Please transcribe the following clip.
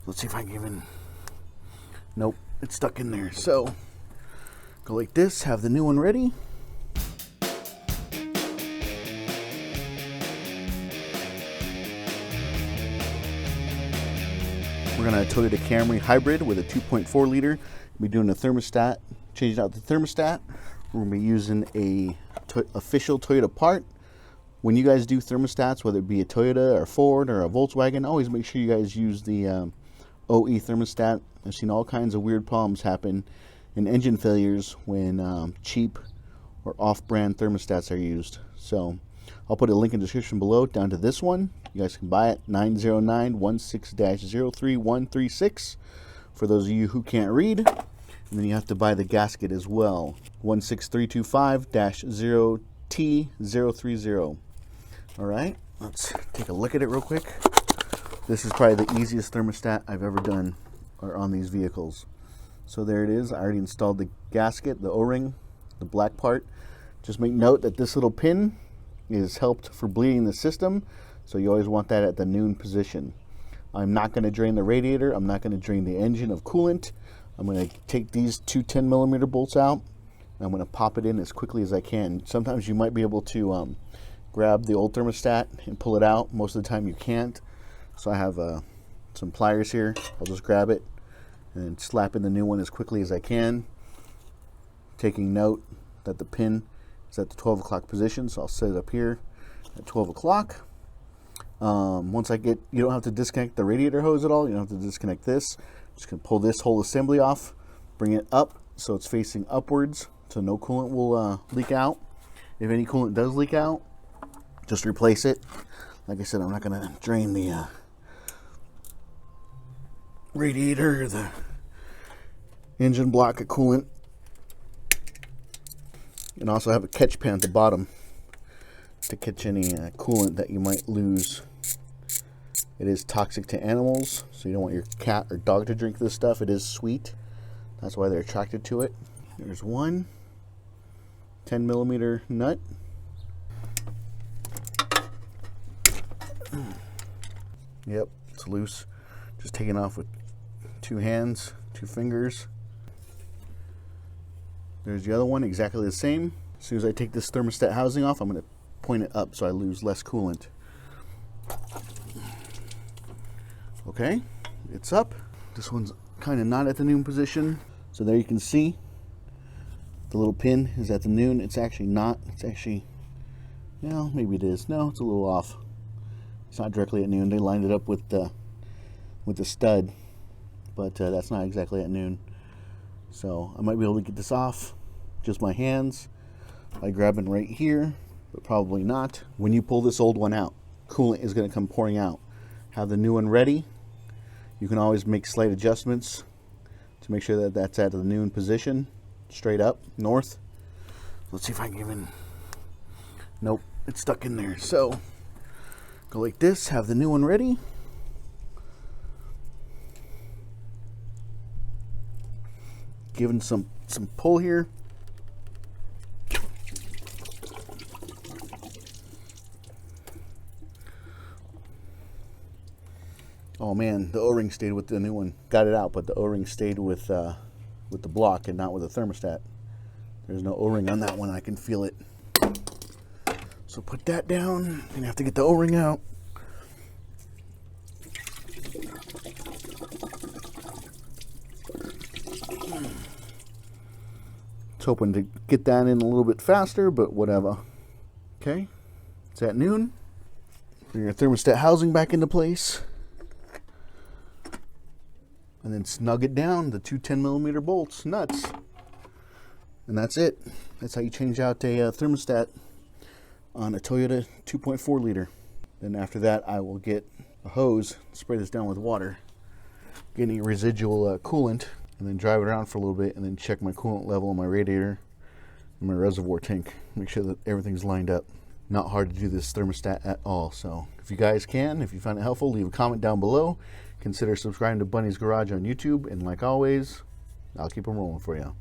Let's see if I can even, nope, it's stuck in there. So go like this, have the new one ready. We're gonna Toyota Camry hybrid with a 2.4 liter. We'll be doing a thermostat, changing out the thermostat. We're gonna be using a official Toyota part. When you guys do thermostats, whether it be a Toyota or Ford or a Volkswagen, always make sure you guys use the OE thermostat. I've seen all kinds of weird problems happen and engine failures when cheap or off-brand thermostats are used. So I'll put a link in the description below down to this one. You guys can buy it, 90916-03-136 for those of you who can't read. And then you have to buy the gasket as well, 16325-0T030. All right, let's take a look at it real quick. This is probably the easiest thermostat I've ever done on these vehicles. So there it is. I already installed the gasket, the O-ring, the black part. Just make note that this little pin is helped for bleeding the system, so you always want that at the noon position. I'm not going to drain the radiator. I'm not going to drain the engine of coolant. I'm going to take these two 10mm bolts out. I'm going to pop it in as quickly as I can. Sometimes you might be able to grab the old thermostat and pull it out. Most of the time you can't. So I have some pliers here. I'll just grab it and slap in the new one as quickly as I can. Taking note that the pin is at the 12 o'clock position, so I'll set it up here at 12 o'clock. Once I get, you don't have to disconnect the radiator hose at all. You don't have to disconnect this. Just gonna pull this whole assembly off, bring it up so it's facing upwards, so no coolant will leak out. If any coolant does leak out, just replace it. Like I said, I'm not gonna drain the radiator or the engine block of coolant. And also have a catch pan at the bottom to catch any coolant that you might lose. It is toxic to animals, so you don't want your cat or dog to drink this stuff. It is sweet. That's why they're attracted to it. There's one 10mm nut. Yep, it's loose. Just taking off with two hands, two fingers. There's the other one, exactly the same. As soon as I take this thermostat housing off, I'm going to point it up so I lose less coolant. Okay, it's up. This one's kind of not at the noon position. So there you can see the little pin is at the noon. It's actually not. It's actually, well, maybe it is. No, it's a little off. It's not directly at noon. They lined it up with the stud, but that's not exactly at noon. So I might be able to get this off just my hands by grabbing right here, but probably not. When you pull this old one out, coolant is going to come pouring out. Have the new one ready. You can always make slight adjustments to make sure that that's at the noon position, straight up north. Let's see if I can even, nope, it's stuck in there. So go like this, have the new one ready. Giving some pull here. Oh man, the O-ring stayed with the new one. Got it out, but the O-ring stayed with the block and not with the thermostat. There's no O-ring on that one. I can feel it. So put that down. Gonna have to get the O-ring out. Hoping to get that in a little bit faster, but whatever. Okay, it's at noon. Bring your thermostat housing back into place, and then snug it down, the two 10mm bolts, nuts, and that's it. That's how you change out a thermostat on a Toyota 2.4 liter. Then after that, I will get a hose, spray this down with water, get any residual coolant, and then drive it around for a little bit, and then check my coolant level on my radiator and my reservoir tank. Make sure that everything's lined up. Not hard to do this thermostat at all. So if you guys can, if you find it helpful, leave a comment down below. Consider subscribing to BundysGarage on YouTube, and like always, I'll keep them rolling for you.